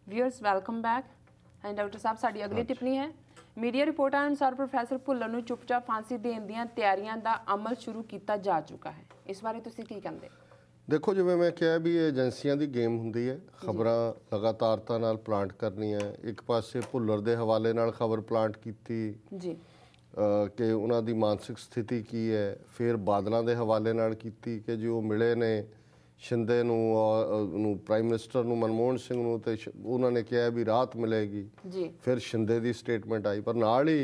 Viewers welcome back and doctor साहब साडी अगली टिप्पणी है मीडिया रिपोर्टां अनुसार प्रोफैसर भुल्लर नूं चुपचाप फांसी देण दीआं तैयारियां दा अमल शुरू किया जा चुका है इस बारे तुसीं की कहंदे? देखो जिवें मैं कहा भी एजेंसियां की गेम हुंदी है खबरां लगातारता नाल प्लांट करनियां एक पासे भुल्लर दे हवाले नाल खबर प्लांट कीती जी कि उन्हां दी मानसिक स्थिति की है फिर बादलों के हवाले नाल कीती कि जो मिले ने शिंदे नूं प्राइम मिनिस्टर नूं मनमोहन सिंह नूं ते उन्होंने कहा भी राहत मिलेगी जी फिर शिंदे की स्टेटमेंट आई पर नाल ही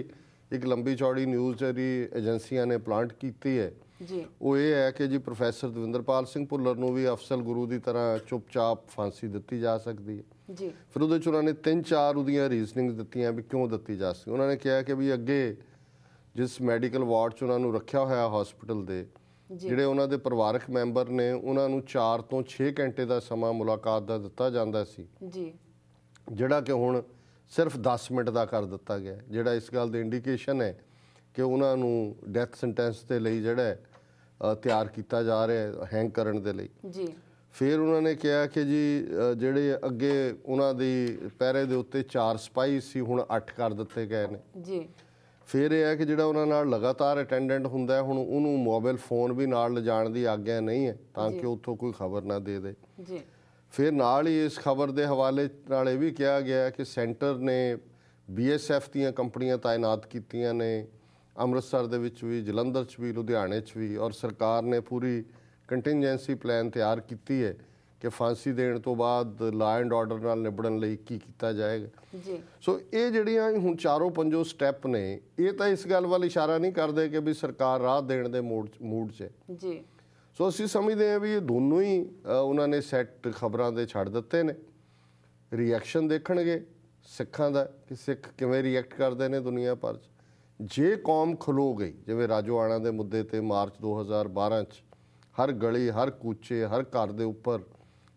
एक लंबी चौड़ी न्यूज़ जी एजेंसियां ने प्लांट की है जी वो ये है कि जी प्रोफैसर दविंदरपाल सिंह भुल्लर नूं भी अफसल गुरु की तरह चुपचाप फांसी दी जा सकती है जी फिर वो उन्होंने 3-4 उहदियां रीजनिंग दित्तियां भी क्यों दी जा सकती उन्होंने कहा कि भी अगे जिस मैडिकल वार्ड च उन्होंने रखा होया हॉस्पिटल के ਜਿਹੜੇ ਉਹਨਾਂ ਦੇ ਪਰਿਵਾਰਕ ਮੈਂਬਰ ਨੇ ਉਹਨਾਂ ਨੂੰ 4 ਤੋਂ 6 ਘੰਟੇ ਦਾ ਸਮਾਂ ਮੁਲਾਕਾਤ ਦਾ ਦਿੱਤਾ ਜਾਂਦਾ ਸੀ ਜੀ ਜਿਹੜਾ ਕਿ ਹੁਣ ਸਿਰਫ 10 ਮਿੰਟ ਦਾ ਕਰ ਦਿੱਤਾ ਗਿਆ ਜਿਹੜਾ ਇਸ ਗੱਲ ਦੀ ਇੰਡੀਕੇਸ਼ਨ ਹੈ ਕਿ ਉਹਨਾਂ ਨੂੰ ਡੈਥ ਸੈਂਟੈਂਸ ਦੇ ਲਈ ਜਿਹੜਾ ਤਿਆਰ ਕੀਤਾ ਜਾ ਰਿਹਾ ਹੈ ਹੈਂਗ ਕਰਨ ਦੇ ਲਈ ਜੀ ਫਿਰ ਉਹਨਾਂ ਨੇ ਕਿਹਾ ਕਿ ਜੀ ਜਿਹੜੇ ਅੱਗੇ ਉਹਨਾਂ ਦੀ ਪਹਿਰੇ ਦੇ ਉੱਤੇ 4 ਸਿਪਾਹੀ ਸੀ ਹੁਣ 8 ਕਰ ਦਿੱਤੇ ਗਏ ਨੇ ਜੀ फिर यह है कि जो उन्होंने लगातार अटेंडेंट होंगे हुण उन्होंने मोबाइल फोन भी नाल लिजाण की आग्ञा नहीं है ताकि उत्थों कोई खबर ना दे दे जी फिर नाल ही इस खबर के हवाले नाल भी कहा गया कि सेंटर ने BSF दीयां कंपनियां तैनात कीतियां ने अमृतसर दे विच भी जलंधर च भी लुधियाने च भी और सरकार ने पूरी कंटिजेंसी प्लान तैयार की है कि फांसी देने तो बाद ला एंड ऑर्डर नाल निबड़न लई की किया जाएगा जी सो ये जिहड़ियां हुण 4-5 स्टैप ने ये तो इस गल वाल इशारा नहीं करते कि भी सरकार राह देने के मूड च है जी सो असीं समझते हैं भी ये दोनों ही उन्होंने सैट खबरां दे छड़ दिते ने रिएक्शन देखणगे सिखां दा कि सिख किवें रिएक्ट करते हैं दुनिया भर च जे कौम खलो गई जिवें राजोआणा के मुद्दे ते मार्च 2012 च हर गली हर कूचे हर घर के उपर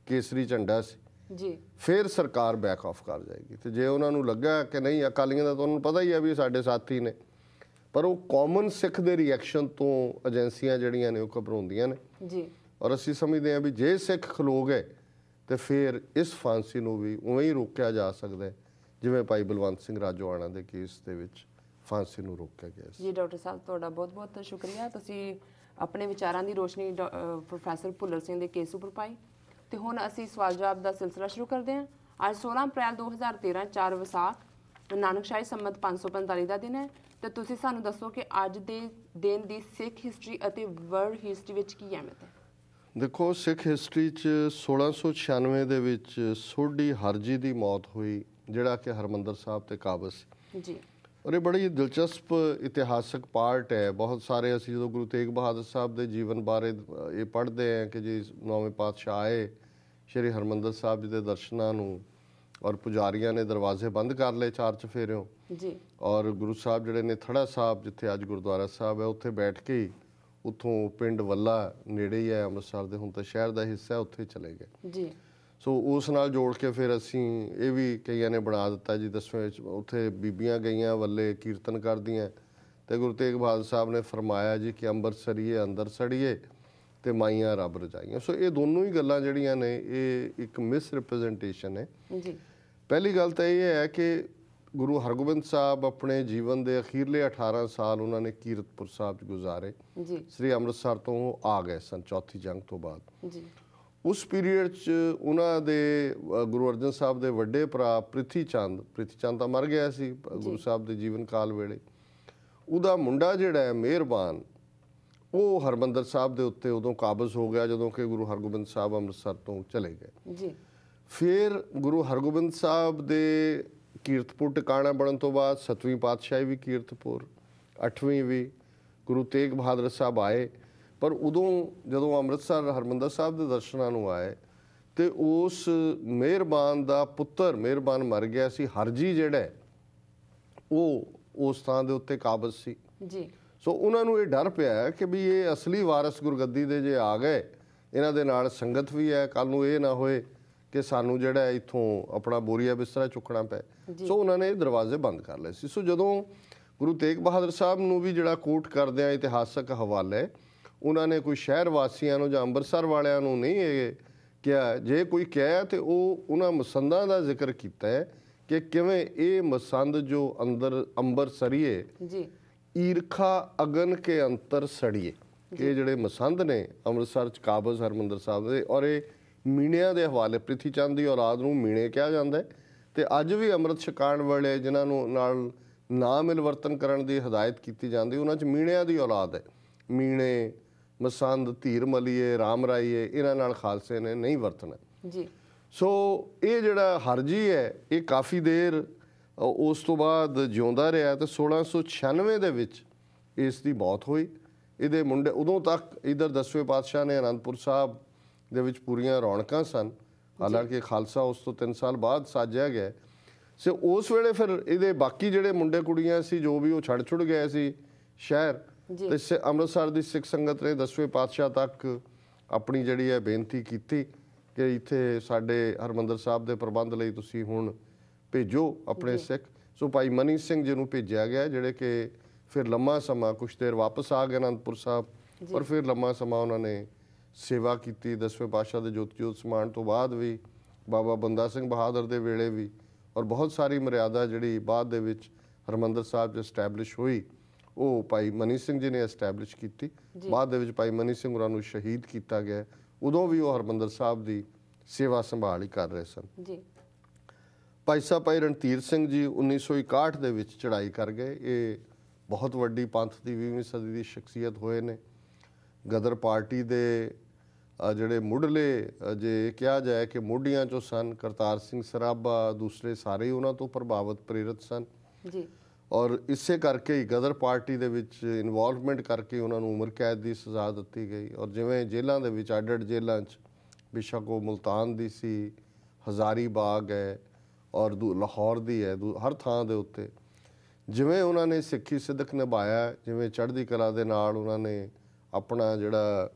केसरी झंडा सी जी फिर सरकार बैक ऑफ कर जाएगी तो जे उन्होंने लगा कि नहीं अकालियों का तो उन्होंने पता ही है भी साडे साथी ने पर वो कॉमन सिख के रिएक्शन तो एजेंसियां जड़ियां ने घबराउंदियां ने जी और असीं समझते हैं भी जे सिख खलो गए तो फिर इस फांसी नूं भी उवें ही रोकिया जा सकता है जिवें भाई बलवंत सिंह राजोआणा के केस दे विच फांसी नूं रोकिया गया सी। जी डॉक्टर साहब तुहाडा बहुत बहुत शुक्रिया तुसीं अपने विचारां दी रोशनी प्रोफैसर भुल्लर सिंह के केस उपर पाई तो हुण असीं सवाल जवाब का सिलसिला शुरू करते हैं। अज 16 अप्रैल 2013 4 विसाख नानकशाही संमत 545 का दिन है तो तुसीं सानूं दसो कि अज दे दिन की सिख हिस्टरी अते वर्ल्ड हिस्टरी विच की अहमियत है? देखो सिख हिस्टरी च 1696 दे विच सोढी हरजी की मौत हुई जिहड़ा कि हरमंदर साहब ते काबज जी और ये बड़ी दिलचस्प इतिहासक पार्ट है बहुत सारे असीं जो गुरु तेग बहादुर साहब के जीवन बारे ये पढ़ते हैं कि जी 9वें पातशाह आए श्री हरमंदर साहब जी के दर्शनां नूं और पुजारियां ने दरवाजे बंद कर ले 4 चफेरियों जी और गुरु साहब जिहड़े ने थड़ा साहब जिथे अज गुरुद्वारा साहब है उत्थे बैठ के ही उत्थों पिंड वल्ला नेड़े ही है अमृतसर दे हुण तां शहर का हिस्सा है उत्थे चले गए जी सो उस नाल जोड़ के फिर असीं ये भी कईयां ने बना दिता जी 10वें उत्थे बीबियां गईयां वल्ले कीर्तन करदियां ते गुरु तेग बहादुर साहब ने फरमाया जी कि अंबरसरीए अंदर सड़िए ते माइयां रब रजाइयां सो ये दोनों ही गल्लां जिहड़ियां ने ये एक मिस रिप्रजेंटेशन है। जी पहली गल तो ये है कि गुरु हरगोबिंद साहब अपने जीवन के अखीरले 18 साल उन्होंने कीरतपुर साहब च गुजारे जी श्री अमृतसर तो आ गए सन चौथी जंग तो बाद जी उस पीरीयड च उन्होंने गुरु अर्जन साहब के वड्डे भरा प्रिथी चंद तो मर गया सी गुरु साहब के जीवन काल वेले उहदा मुंडा जिहड़ा है मेहरबान वो हरमंदर साहब के उत्ते उदों काबज हो गया जदों कि गुरु हरगोबिंद साहब अमृतसर तो चले गए जी फिर गुरु हरगोबिंद साहब के कीरतपुर टिकाणा बनने तो बाद 7वीं पातशाही भी कीरतपुर 8वीं भी गुरु तेग बहादुर साहब आए पर उदों जदों अमृतसर हरमंदर साहब के दर्शनां नूं आए तो उस मेहरबान का पुत्र मेहरबान मर गया सी हरजी जिहड़ा वो उस थां दे उत्ते काबज सी जी सो उन्होंने ये डर पिया कि भी ये असली वारस गुरगद्दी दे जे आ गए इन्हां दे नाल संगत भी है कल नूं ये ना होए कि सानू जिहड़ा इत्थों अपना बोरिया बिस्तरा चुकना पै सो उन्होंने दरवाजे बंद कर लए सी सो जदों गुरु तेग बहादुर साहब नूं भी जिहड़ा कोट करदिआं इतिहासक हवाले उन्होंने कोई शहर वासियों जां अंबरसर वालियां नूं नहीं ये ਕਿਹਾ, ਜੇ ਕੋਈ ਕਿਹਾ ਤੇ ਉਹ ਉਹਨਾਂ ਮਸੰਦਾਂ ਦਾ ਜ਼ਿਕਰ ਕੀਤਾ ਹੈ ਕਿ ਕਿਵੇਂ ਇਹ ਮਸੰਦ ਜੋ ਅੰਬਰ ਸਰੀਏ ਜੀ ਈਰਖਾ ਅਗਨ ਕੇ ਅੰਤਰ ਸੜੀਏ। ਇਹ ਜਿਹੜੇ ਮਸੰਦ ਨੇ ਅੰਮ੍ਰਿਤਸਰ ਚ ਕਾਬਜ਼ ਹਰਮੰਦਰ ਸਾਹਿਬ ਦੇ, ਔਰ ਇਹ ਮੀਣਿਆਂ ਦੇ ਹਵਾਲੇ ਪ੍ਰਿਥੀ ਚੰਦ ਦੀ ਔਲਾਦ ਨੂੰ ਮੀਣੇ ਕਿਹਾ ਜਾਂਦਾ ਹੈ। ਤੇ ਅੱਜ ਵੀ ਅੰਮ੍ਰਿਤ ਛਕਾਉਣ ਵਾਲੇ ਜਿਨ੍ਹਾਂ ਨੂੰ ਨਾਲ ਨਾ ਮਿਲਵਰਤਨ ਕਰਨ ਦੀ ਹਦਾਇਤ ਕੀਤੀ ਜਾਂਦੀ, ਉਹਨਾਂ 'ਚ ਮੀਣਿਆਂ ਦੀ ਔਲਾਦ ਹੈ। ਮੀਣੇ, ਮਸੰਦ, ਧੀਰ ਮਲੀਏ, ਰਾਮ ਰਾਈਏ, ਇਹਨਾਂ ਨਾਲ ਖਾਲਸੇ ਨੇ ਨਹੀਂ ਵਰਤਣਾ ਜੀ। ਸੋ ਇਹ ਜਿਹੜਾ ਹਰਜੀ ਹੈ ਇਹ ਕਾਫੀ ਦੇਰ ਉਸ ਤੋਂ ਬਾਅਦ ਜਿਉਂਦਾ ਰਿਹਾ ਤੇ 1696 ਦੇ ਵਿੱਚ ਇਸ ਦੀ ਮੌਤ ਹੋਈ। ਇਹਦੇ ਮੁੰਡੇ ਉਦੋਂ ਤੱਕ ਇਧਰ 10ਵੇਂ ਪਾਤਸ਼ਾਹ ਨੇ ਅਨੰਦਪੁਰ ਸਾਹਿਬ ਦੇ ਵਿੱਚ ਪੂਰੀਆਂ ਰੌਣਕਾਂ ਸਨ, ਹਾਲਾਂਕਿ ਖਾਲਸਾ ਉਸ ਤੋਂ 3 ਸਾਲ ਬਾਅਦ ਸਾਜਿਆ ਗਿਆ। ਸੋ ਉਸ ਵੇਲੇ ਫਿਰ ਇਹਦੇ ਬਾਕੀ ਜਿਹੜੇ ਮੁੰਡੇ ਕੁੜੀਆਂ ਸੀ ਜੋ ਵੀ ਉਹ ਛੱਡ ਛੁੱਟ ਗਏ ਸੀ ਸ਼ਹਿਰ, ਤੇ ਅੰਮ੍ਰਿਤਸਰ ਦੀ ਸਿੱਖ ਸੰਗਤ ਨੇ 10ਵੇਂ ਪਾਤਸ਼ਾਹ ਤੱਕ ਆਪਣੀ ਜਿਹੜੀ ਹੈ ਬੇਨਤੀ ਕੀਤੀ ਕਿ ਇੱਥੇ ਸਾਡੇ ਹਰਮੰਦਰ ਸਾਹਿਬ ਦੇ ਪ੍ਰਬੰਧ ਲਈ ਤੁਸੀਂ ਹੁਣ ਭੇਜੋ ਆਪਣੇ ਸਿੱਖ। ਸੋ ਭਾਈ ਮਨੀ ਸਿੰਘ ਜੀ ਨੂੰ ਭੇਜਿਆ ਗਿਆ, ਜਿਹੜੇ ਕਿ ਫਿਰ ਲੰਮਾ ਸਮਾਂ ਕੁਛ ਦੇਰ ਵਾਪਸ ਆ ਗਏ ਅਨੰਦਪੁਰ ਸਾਹਿਬ, ਔਰ ਫਿਰ ਲੰਮਾ ਸਮਾਂ ਉਹਨਾਂ ਨੇ ਸੇਵਾ ਕੀਤੀ 10ਵੇਂ ਪਾਤਸ਼ਾਹ ਦੇ ਜੋਤ ਸਮਾਨ ਤੋਂ ਬਾਅਦ ਵੀ, ਬਾਬਾ ਬੰਦਾ ਸਿੰਘ ਬਹਾਦਰ ਦੇ ਵੇਲੇ ਵੀ, ਔਰ ਬਹੁਤ ਸਾਰੀ ਮਰਿਆਦਾ ਜਿਹੜੀ ਬਾਅਦ ਦੇ ਵਿੱਚ ਹਰਮੰਦਰ ਸਾਹਿਬ 'ਚ ਐਸਟੈਬਲਿਸ਼ ਹੋਈ ਉਹ ਭਾਈ ਮਨੀ ਸਿੰਘ ਜੀ ਨੇ ਐਸਟੈਬਲਿਸ਼ ਕੀਤੀ। ਬਾਅਦ ਦੇ ਵਿੱਚ ਭਾਈ ਮਨੀ ਸਿੰਘ ਹੋਰਾਂ ਨੂੰ ਸ਼ਹੀਦ ਕੀਤਾ ਗਿਆ, ਉਦੋਂ ਵੀ ਉਹ ਹਰਮੰਦਰ ਸਾਹਿਬ ਦੀ ਸੇਵਾ ਸੰਭਾਲ ਹੀ ਕਰ ਰਹੇ ਸਨ ਜੀ। ਭਾਈ ਸਾਹਿਬ ਭਾਈ ਰਣਧੀਰ ਸਿੰਘ ਜੀ 1961 ਦੇ ਵਿੱਚ ਚੜ੍ਹਾਈ ਕਰ ਗਏ। ਇਹ ਬਹੁਤ ਵੱਡੀ ਪੰਥ ਦੀ 20ਵੀਂ ਸਦੀ ਦੀ ਸ਼ਖਸੀਅਤ ਹੋਏ ਨੇ। ਗਦਰ ਪਾਰਟੀ ਦੇ ਜਿਹੜੇ ਮੁੱਢਲੇ ਜੇ ਕਿਹਾ ਜਾਏ ਕਿ ਮੋਢੀਆਂ 'ਚੋਂ ਸਨ, ਕਰਤਾਰ ਸਿੰਘ ਸਰਾਭਾ, ਦੂਸਰੇ ਸਾਰੇ ਉਹਨਾਂ ਤੋਂ ਪ੍ਰਭਾਵਿਤ ਪ੍ਰੇਰਿਤ ਸਨ ਜੀ। ਔਰ ਇਸੇ ਕਰਕੇ ਹੀ ਗਦਰ ਪਾਰਟੀ ਦੇ ਵਿੱਚ ਇਨਵੋਲਵਮੈਂਟ ਕਰਕੇ ਉਹਨਾਂ ਨੂੰ ਉਮਰ ਕੈਦ ਦੀ ਸਜ਼ਾ ਦਿੱਤੀ ਗਈ। ਔਰ ਜਿਵੇਂ ਜੇਲ੍ਹਾਂ ਦੇ ਵਿੱਚ ਅੱਡ-ਅੱਡ ਜੇਲ੍ਹਾਂ 'ਚ, ਬੇਸ਼ੱਕ ਉਹ ਮੁਲਤਾਨ ਦੀ ਸੀ, ਹਜ਼ਾਰੀ ਬਾਗ ਹੈ ਔਰ ਲਾਹੌਰ ਦੀ ਹੈ, ਹਰ ਥਾਂ ਦੇ ਉੱਤੇ ਜਿਵੇਂ ਉਹਨਾਂ ਨੇ ਸਿੱਖੀ ਸਿਦਕ ਨਿਭਾਇਆ, ਜਿਵੇਂ ਚੜ੍ਹਦੀ ਕਲਾ ਦੇ ਨਾਲ ਉਹਨਾਂ ਨੇ ਆਪਣਾ ਜਿਹੜਾ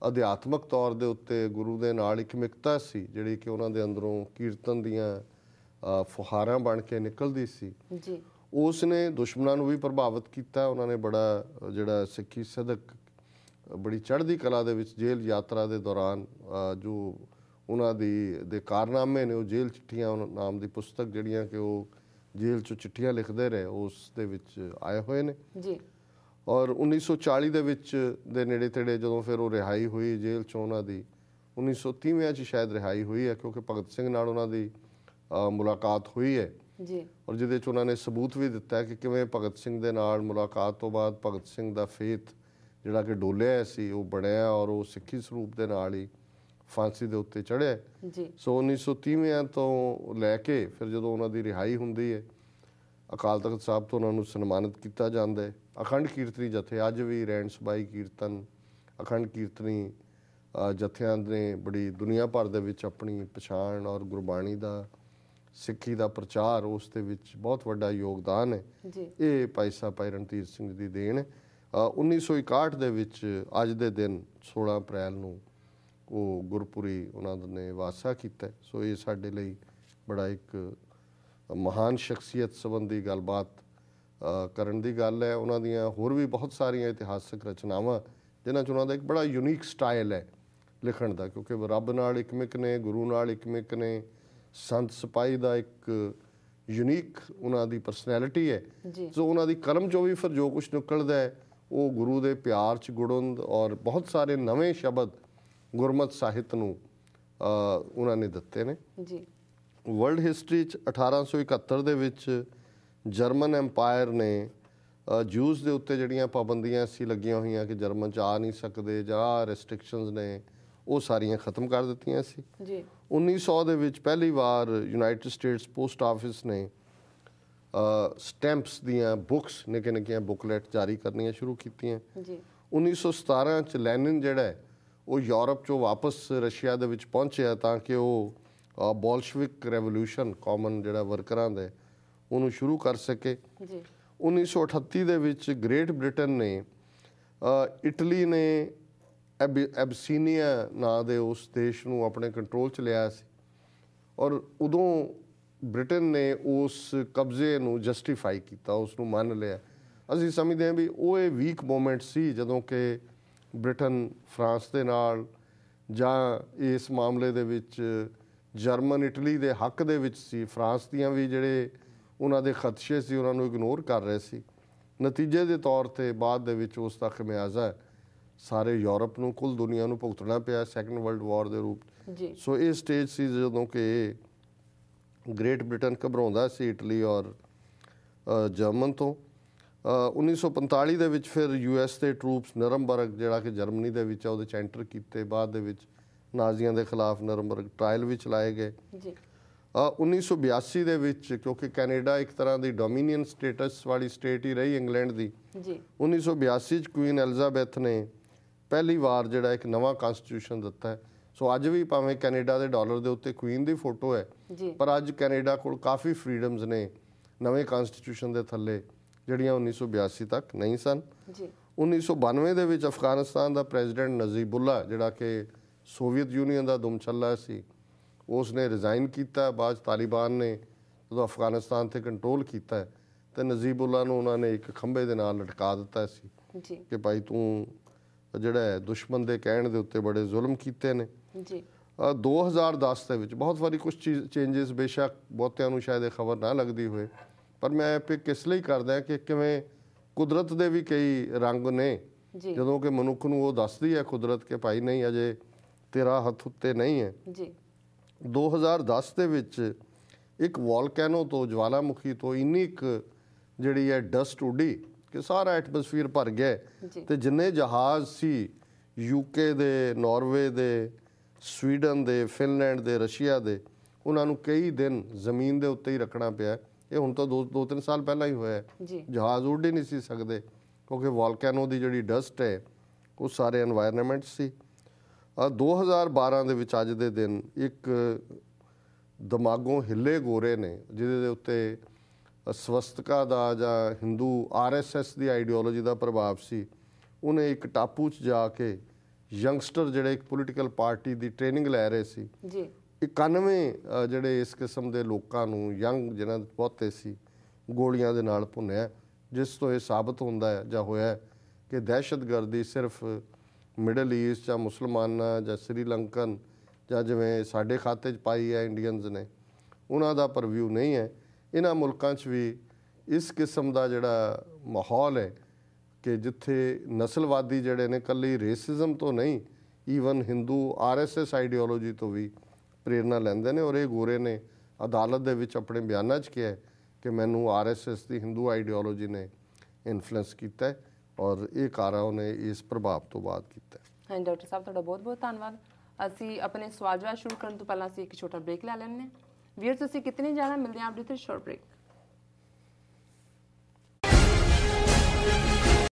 ਅਧਿਆਤਮਕ ਤੌਰ ਦੇ ਉੱਤੇ ਗੁਰੂ ਦੇ ਨਾਲ ਇੱਕ ਮਿਕਤਾ ਸੀ ਜਿਹੜੀ ਕਿ ਉਹਨਾਂ ਦੇ ਅੰਦਰੋਂ ਕੀਰਤਨ ਦੀਆਂ ਫੁਹਾਰਾਂ ਬਣ ਕੇ ਨਿਕਲਦੀ ਸੀ ਜੀ, ਉਸ ਨੇ ਦੁਸ਼ਮਣਾਂ ਨੂੰ ਵੀ ਪ੍ਰਭਾਵਿਤ ਕੀਤਾ। ਉਹਨਾਂ ਨੇ ਬੜਾ ਜਿਹੜਾ ਸਿੱਖੀ ਸਿਦਕ ਬੜੀ ਚੜ੍ਹਦੀ ਕਲਾ ਦੇ ਵਿੱਚ ਜੇਲ੍ਹ ਯਾਤਰਾ ਦੇ ਦੌਰਾਨ ਜੋ ਉਹਨਾਂ ਦੇ ਕਾਰਨਾਮੇ ਨੇ, ਉਹ ਜੇਲ੍ਹ ਚਿੱਠੀਆਂ ਨਾਮ ਦੀ ਪੁਸਤਕ ਜਿਹੜੀਆਂ ਕਿ ਉਹ ਜੇਲ੍ਹ 'ਚੋਂ ਚਿੱਠੀਆਂ ਲਿਖਦੇ ਰਹੇ, ਉਸ ਦੇ ਵਿੱਚ ਆਏ ਹੋਏ ਨੇ ਜੀ। ਔਰ 1940 ਦੇ ਵਿੱਚ ਦੇ ਨੇੜੇ ਤੇੜੇ ਜਦੋਂ ਫਿਰ ਉਹ ਰਿਹਾਈ ਹੋਈ ਜੇਲ੍ਹ 'ਚੋਂ ਉਹਨਾਂ ਦੀ, 1930 'ਚ ਸ਼ਾਇਦ ਰਿਹਾਈ ਹੋਈ ਹੈ ਕਿਉਂਕਿ ਭਗਤ ਸਿੰਘ ਨਾਲ ਉਹਨਾਂ ਦੀ ਮੁਲਾਕਾਤ ਹੋਈ ਹੈ ਜੀ। ਔਰ ਜਿਹਦੇ 'ਚ ਉਹਨਾਂ ਨੇ ਸਬੂਤ ਵੀ ਦਿੱਤਾ ਕਿ ਕਿਵੇਂ ਭਗਤ ਸਿੰਘ ਦੇ ਨਾਲ ਮੁਲਾਕਾਤ ਤੋਂ ਬਾਅਦ ਭਗਤ ਸਿੰਘ ਦਾ ਫੇਥ ਜਿਹੜਾ ਕਿ ਡੋਲਿਆ ਸੀ ਉਹ ਬਣਿਆ ਔਰ ਉਹ ਸਿੱਖੀ ਸਰੂਪ ਦੇ ਨਾਲ ਹੀ ਫਾਂਸੀ ਦੇ ਉੱਤੇ ਚੜ੍ਹਿਆ ਜੀ। ਸੋ 1930 ਤੋਂ ਲੈ ਕੇ ਫਿਰ ਜਦੋਂ ਉਹਨਾਂ ਦੀ ਰਿਹਾਈ ਹੁੰਦੀ ਹੈ, ਅਕਾਲ ਤਖਤ ਸਾਹਿਬ ਤੋਂ ਉਹਨਾਂ ਨੂੰ ਸਨਮਾਨਿਤ ਕੀਤਾ ਜਾਂਦਾ ਹੈ। ਅਖੰਡ ਕੀਰਤਨੀ ਜਥੇ ਅੱਜ ਵੀ ਰਹਿਣ ਸਬਾਈ ਕੀਰਤਨ ਅਖੰਡ ਕੀਰਤਨੀ ਜਥਿਆਂ ਨੇ ਬੜੀ ਦੁਨੀਆ ਭਰ ਦੇ ਵਿੱਚ ਆਪਣੀ ਪਛਾਣ ਔਰ ਗੁਰਬਾਣੀ ਦਾ ਸਿੱਖੀ ਦਾ ਪ੍ਰਚਾਰ ਉਸ ਦੇ ਵਿੱਚ ਬਹੁਤ ਵੱਡਾ ਯੋਗਦਾਨ ਹੈ। ਇਹ ਭਾਈ ਸਾਹਿਬ ਭਾਈ ਰਣਧੀਰ ਸਿੰਘ ਦੀ ਦੇਣ ਹੈ। 1961 ਦੇ ਵਿੱਚ ਅੱਜ ਦੇ ਦਿਨ 16 ਅਪ੍ਰੈਲ ਨੂੰ ਉਹ ਗੁਰਪੁਰੀ ਉਹਨਾਂ ਨੇ ਵਾਸਾ ਕੀਤਾ। ਸੋ ਇਹ ਸਾਡੇ ਲਈ ਬੜਾ ਇੱਕ ਮਹਾਨ ਸ਼ਖਸੀਅਤ ਸੰਬੰਧੀ ਗੱਲਬਾਤ ਕਰਨ ਦੀ ਗੱਲ ਹੈ। ਉਹਨਾਂ ਦੀਆਂ ਹੋਰ ਵੀ ਬਹੁਤ ਸਾਰੀਆਂ ਇਤਿਹਾਸਕ ਰਚਨਾਵਾਂ ਜਿਨ੍ਹਾਂ 'ਚ ਉਹਨਾਂ ਦਾ ਇੱਕ ਬੜਾ ਯੂਨੀਕ ਸਟਾਈਲ ਹੈ ਲਿਖਣ ਦਾ, ਕਿਉਂਕਿ ਰੱਬ ਨਾਲ ਇਕਮਿਕ ਨੇ, ਗੁਰੂ ਨਾਲ ਇਕਮਿਕ ਨੇ, ਸੰਤ ਸਿਪਾਹੀ ਦਾ ਇੱਕ ਯੂਨੀਕ ਉਹਨਾਂ ਦੀ ਪਰਸਨੈਲਿਟੀ ਹੈ। ਸੋ ਉਹਨਾਂ ਦੀ ਕਲਮ 'ਚੋਂ ਵੀ ਫਿਰ ਜੋ ਕੁਛ ਨਿਕਲਦਾ ਹੈ ਉਹ ਗੁਰੂ ਦੇ ਪਿਆਰ 'ਚ ਗੁੜੁੰਦ ਔਰ ਬਹੁਤ ਸਾਰੇ ਨਵੇਂ ਸ਼ਬਦ ਗੁਰਮਤ ਸਾਹਿਤ ਨੂੰ ਉਹਨਾਂ ਨੇ ਦਿੱਤੇ ਨੇ ਜੀ। ਵਰਲਡ ਹਿਸਟਰੀ 'ਚ 1871 ਦੇ ਵਿੱਚ ਜਰਮਨ ਐਮਪਾਇਰ ਨੇ ਜੂਸ ਦੇ ਉੱਤੇ ਜਿਹੜੀਆਂ ਪਾਬੰਦੀਆਂ ਸੀ ਲੱਗੀਆਂ ਹੋਈਆਂ ਕਿ ਜਰਮਨ 'ਚ ਆ ਨਹੀਂ ਸਕਦੇ ਜਾਂ ਰੈਸਟ੍ਰਿਕਸ਼ਨਸ ਨੇ, ਉਹ ਸਾਰੀਆਂ ਖਤਮ ਕਰ ਦਿੱਤੀਆਂ ਸੀ ਜੀ। 1900 ਦੇ ਵਿੱਚ ਪਹਿਲੀ ਵਾਰ ਯੂਨਾਈਟਿਡ ਸਟੇਟਸ ਪੋਸਟ ਆਫਿਸ ਨੇ ਸਟੈਂਪਸ ਦੀਆਂ ਬੁੱਕਸ ਨਿੱਕੀਆਂ ਨਿੱਕੀਆਂ ਬੁੱਕਲੈਟ ਜਾਰੀ ਕਰਨੀਆਂ ਸ਼ੁਰੂ ਕੀਤੀਆਂ ਜੀ। 1917 'ਚ ਲੈਨਿਨ ਜਿਹੜਾ ਹੈ ਉਹ ਯੂਰਪ 'ਚੋਂ ਵਾਪਸ ਰਸ਼ੀਆ ਦੇ ਵਿੱਚ ਪਹੁੰਚਿਆ ਤਾਂ ਕਿ ਉਹ ਬੋਲਸ਼ਵਿਕ ਰੈਵੋਲੂਸ਼ਨ ਕਾਮਨ ਜਿਹੜਾ ਵਰਕਰਾਂ ਦਾ ਉਹਨੂੰ ਸ਼ੁਰੂ ਕਰ ਸਕੇ ਜੀ। 1938 ਦੇ ਵਿੱਚ ਗ੍ਰੇਟ ਬ੍ਰਿਟਨ ਨੇ ਇਟਲੀ ਨੇ ਐਬਸੀਨੀਆ ਨਾਂ ਦੇ ਉਸ ਦੇਸ਼ ਨੂੰ ਆਪਣੇ ਕੰਟਰੋਲ 'ਚ ਲਿਆ ਸੀ ਔਰ ਉਦੋਂ ਬ੍ਰਿਟਨ ਨੇ ਉਸ ਕਬਜ਼ੇ ਨੂੰ ਜਸਟੀਫਾਈ ਕੀਤਾ, ਉਸ ਨੂੰ ਮੰਨ ਲਿਆ। ਅਸੀਂ ਸਮਝਦੇ ਹਾਂ ਵੀ ਉਹ ਇਹ ਵੀਕ ਮੂਮੈਂਟ ਸੀ ਜਦੋਂ ਕਿ ਬ੍ਰਿਟਨ ਫਰਾਂਸ ਦੇ ਨਾਲ ਜਾਂ ਇਸ ਮਾਮਲੇ ਦੇ ਵਿੱਚ ਜਰਮਨ ਇਟਲੀ ਦੇ ਹੱਕ ਦੇ ਵਿੱਚ ਸੀ, ਫਰਾਂਸ ਦੀਆਂ ਵੀ ਜਿਹੜੇ ਉਹਨਾਂ ਦੇ ਖਦਸ਼ੇ ਸੀ ਉਹਨਾਂ ਨੂੰ ਇਗਨੋਰ ਕਰ ਰਹੇ ਸੀ। ਨਤੀਜੇ ਦੇ ਤੌਰ ਤੇ ਬਾਅਦ ਦੇ ਵਿੱਚ ਉਸ ਦਾ ਖਮਿਆਜ਼ਾ ਸਾਰੇ ਯੂਰਪ ਨੂੰ, ਕੁੱਲ ਦੁਨੀਆ ਨੂੰ ਭੁਗਤਣਾ ਪਿਆ ਸੈਕੰਡ ਵਰਲਡ ਵਾਰ ਦੇ ਰੂਪ ਜੀ। ਸੋ ਇਹ ਸਟੇਜ ਸੀ ਜਦੋਂ ਕਿ ਗ੍ਰੇਟ ਬ੍ਰਿਟਨ ਘਬਰਾਉਂਦਾ ਸੀ ਇਟਲੀ ਔਰ ਜਰਮਨ ਤੋਂ। 1945 ਦੇ ਵਿੱਚ ਫਿਰ US ਦੇ ਟਰੂਪਸ ਨਰਮਬਰਗ, ਜਿਹੜਾ ਕਿ ਜਰਮਨੀ ਦੇ ਵਿੱਚ ਆ, ਉਹਦੇ 'ਚ ਐਂਟਰ ਕੀਤੇ। ਬਾਅਦ ਦੇ ਵਿੱਚ ਨਾਜ਼ੀਆਂ ਦੇ ਖਿਲਾਫ ਨਰਮਬਰਗ ਟ੍ਰਾਇਲ ਵੀ ਚਲਾਏ ਗਏ। ਜੀ 1982 ਦੇ ਵਿੱਚ, ਕਿਉਂਕਿ ਕੈਨੇਡਾ ਇੱਕ ਤਰ੍ਹਾਂ ਦੀ ਡੋਮੀਨੀਅਨ ਸਟੇਟਸ ਵਾਲੀ ਸਟੇਟ ਹੀ ਰਹੀ ਇੰਗਲੈਂਡ ਦੀ, ਜੀ 1982 'ਚ ਕੁਈਨ ਐਲਿਜ਼ਾਬੈਥ ਨੇ ਪਹਿਲੀ ਵਾਰ ਜਿਹੜਾ ਇੱਕ ਨਵਾਂ ਕਨਸਟੀਟਿਊਸ਼ਨ ਦਿੱਤਾ ਹੈ। ਸੋ ਅੱਜ ਵੀ ਭਾਵੇਂ ਕੈਨੇਡਾ ਦੇ ਡਾਲਰ ਦੇ ਉੱਤੇ ਕੁਈਨ ਦੀ ਫੋਟੋ ਹੈ, ਜੀ ਪਰ ਅੱਜ ਕੈਨੇਡਾ ਕੋਲ ਕਾਫੀ ਫਰੀडम्स ਨੇ ਨਵੇਂ ਕਨਸਟੀਟਿਊਸ਼ਨ ਦੇ ਥੱਲੇ, ਜਿਹੜੀਆਂ 1982 ਤੱਕ ਨਹੀਂ ਸਨ। ਜੀ 1992 ਦੇ ਵਿੱਚ ਅਫਗਾਨਿਸਤਾਨ ਦਾ ਪ੍ਰੈਜ਼ੀਡੈਂਟ ਨਜ਼ੀਬੁੱਲਾ, ਜਿਹੜਾ ਕਿ ਸੋਵੀਅਤ ਯੂਨੀਅਨ ਦਾ ਦੁਮਛੱਲਾ ਸੀ, ਉਸ ਨੇ ਰਿਜ਼ਾਈਨ ਕੀਤਾ। ਬਾਅਦ 'ਚ ਤਾਲਿਬਾਨ ਨੇ ਜਦੋਂ ਅਫਗਾਨਿਸਤਾਨ ਤੇ ਕੰਟਰੋਲ ਕੀਤਾ ਤੇ ਨਜ਼ੀਬੁੱਲਾ ਨੂੰ ਉਹਨਾਂ ਨੇ ਇੱਕ ਖੰਭੇ ਦੇ ਨਾਲ ਲਟਕਾ ਦਿੱਤਾ ਸੀ ਜੀ ਕਿ ਭਾਈ ਤੂੰ ਜਿਹੜਾ ਹੈ ਦੁਸ਼ਮਣ ਦੇ ਕਹਿਣ ਦੇ ਉੱਤੇ ਬੜੇ ਜ਼ੁਲਮ ਕੀਤੇ ਨੇ। ਜੀ 2010 ਦੇ ਵਿੱਚ ਬਹੁਤ ਵਾਰੀ ਕੁਝ ਚੇਂਜਸ, ਬੇਸ਼ੱਕ ਬਹੁਤਿਆਂ ਨੂੰ ਸ਼ਾਇਦ ਇਹ ਖਬਰ ਨਾ ਲੱਗਦੀ ਹੋਏ, ਪਰ ਮੈਂ ਪਿਕ ਇਸ ਲਈ ਕਰਦਾ ਕਿ ਕਿਵੇਂ ਕੁਦਰਤ ਦੇ ਵੀ ਕਈ ਰੰਗ ਨੇ। ਜੀ ਜਦੋਂ ਕਿ ਮਨੁੱਖ ਨੂੰ ਉਹ ਦੱਸਦੀ ਹੈ ਕੁਦਰਤ ਕਿ ਭਾਈ ਨਹੀਂ, ਅਜੇ ਤੇਰਾ ਹੱਥ ਉੱਤੇ ਨਹੀਂ ਹੈ। ਜੀ 2010 ਦੇ ਵਿੱਚ ਇੱਕ ਵੋਲਕੈਨੋ ਤੋਂ, ਜਵਾਲਾਮੁਖੀ ਤੋਂ ਇੰਨੀ ਇੱਕ ਜਿਹੜੀ ਹੈ ਡਸਟ ਉੱਡੀ ਕਿ ਸਾਰਾ ਐਟਮੋਸਫੀਅਰ ਭਰ ਗਿਆ ਜੀ ਤੇ ਜਿੰਨੇ ਜਹਾਜ਼ ਸੀ UK ਦੇ, ਨਾਰਵੇ ਦੇ, ਸਵੀਡਨ ਦੇ, ਫਿਨਲੈਂਡ ਦੇ, ਰਸ਼ੀਆ ਦੇ, ਉਹਨਾਂ ਨੂੰ ਕਈ ਦਿਨ ਜ਼ਮੀਨ ਦੇ ਉੱਤੇ ਹੀ ਰੱਖਣਾ ਪਿਆ। ਇਹ ਹੁਣ ਤਾਂ 2-3 ਸਾਲ ਪਹਿਲਾਂ ਹੀ ਹੋਇਆ। ਜੀ ਜਹਾਜ਼ ਉੱਡ ਹੀ ਨਹੀਂ ਸੀ ਸਕਦੇ ਕਿਉਂਕਿ ਵੋਲਕੈਨੋ ਦੀ ਜਿਹੜੀ ਡਸਟ ਹੈ ਉਹ ਸਾਰੇ এনवायरमेंट ਸੀ। 2012 ਦੇ ਵਿੱਚ ਅੱਜ ਦੇ ਦਿਨ ਇੱਕ ਦਿਮਾਗੋਂ ਹਿੱਲੇ ਗੋਰੇ ਨੇ, ਜਿਹਦੇ ਦੇ ਉੱਤੇ ਸਵਸਤਕਾ ਦਾ ਜਾਂ ਹਿੰਦੂ RSS ਦੀ ਆਈਡੀਓਲੋਜੀ ਦਾ ਪ੍ਰਭਾਵ ਸੀ, ਉਹਨੇ ਇੱਕ ਟਾਪੂ 'ਚ ਜਾ ਕੇ ਯੰਗਸਟਰ ਜਿਹੜੇ ਇੱਕ ਪੋਲੀਟੀਕਲ ਪਾਰਟੀ ਦੀ ਟ੍ਰੇਨਿੰਗ ਲੈ ਰਹੇ ਸੀ, ਜੀ 91 ਜਿਹੜੇ ਇਸ ਕਿਸਮ ਦੇ ਲੋਕਾਂ ਨੂੰ, ਯੰਗ ਜਿਹਨਾਂ ਦੇ ਬਹੁਤੇ ਸੀ, ਗੋਲੀਆਂ ਦੇ ਨਾਲ ਭੁੰਨਿਆ, ਜਿਸ ਤੋਂ ਇਹ ਸਾਬਤ ਹੁੰਦਾ ਹੈ ਜਾਂ ਹੋਇਆ ਕਿ ਦਹਿਸ਼ਤਗਰਦੀ ਸਿਰਫ ਮਿਡਲ ਈਸਟ ਜਾਂ ਮੁਸਲਮਾਨਾਂ ਜਾਂ ਸ੍ਰੀਲੰਕਨ ਜਾਂ ਜਿਵੇਂ ਸਾਡੇ ਖਾਤੇ 'ਚ ਪਾਈ ਹੈ ਇੰਡੀਅਨਸ ਨੇ, ਉਹਨਾਂ ਦਾ ਪਰਵਿਊ ਨਹੀਂ ਹੈ। ਇਹਨਾਂ ਮੁਲਕਾਂ 'ਚ ਵੀ ਇਸ ਕਿਸਮ ਦਾ ਜਿਹੜਾ ਮਾਹੌਲ ਹੈ ਕਿ ਜਿੱਥੇ ਨਸਲਵਾਦੀ ਜਿਹੜੇ ਨੇ ਇਕੱਲੀ ਰੇਸਿਜ਼ਮ ਤੋਂ ਨਹੀਂ, ਈਵਨ ਹਿੰਦੂ RSS ਆਈਡੀਓਲੋਜੀ ਤੋਂ ਵੀ ਪ੍ਰੇਰਨਾ ਲੈਂਦੇ ਨੇ। ਔਰ ਇਹ ਗੋਰੇ ਨੇ ਅਦਾਲਤ ਦੇ ਵਿੱਚ ਆਪਣੇ ਬਿਆਨਾਂ 'ਚ ਕਿਹਾ ਕਿ ਮੈਨੂੰ RSS ਦੀ ਹਿੰਦੂ ਆਈਡੀਓਲੋਜੀ ਨੇ ਇਨਫਲੂਐਂਸ ਕੀਤਾ ਹੈ ਔਰ ਇਹ ਕਾਰਾ ਉਹਨੇ ਇਸ ਪ੍ਰਭਾਵ ਤੋਂ ਬਾਅਦ ਕੀਤਾ। ਹਾਂ ਡਾਕਟਰ ਸਾਹਿਬ, ਤੁਹਾਡਾ ਬਹੁਤ ਬਹੁਤ ਧੰਨਵਾਦ। ਅਸੀਂ ਆਪਣੇ ਸਵਾਲ ਜਵਾਬ ਸ਼ੁਰੂ ਕਰਨ ਤੋਂ ਪਹਿਲਾਂ ਅਸੀਂ ਇੱਕ ਛੋਟਾ ਬ੍ਰੇਕ ਲੈ ਲੈਂਦੇ ਹਾਂ। ਵੀਰ ਤੁਸੀਂ ਕਿਤਨੇ ਜਾਣਾ, ਮਿਲਦੇ ਹਾਂ ਆਪਦੇ ਤੇ ਸ਼ੋਰਟ ਬ੍ਰੇਕ।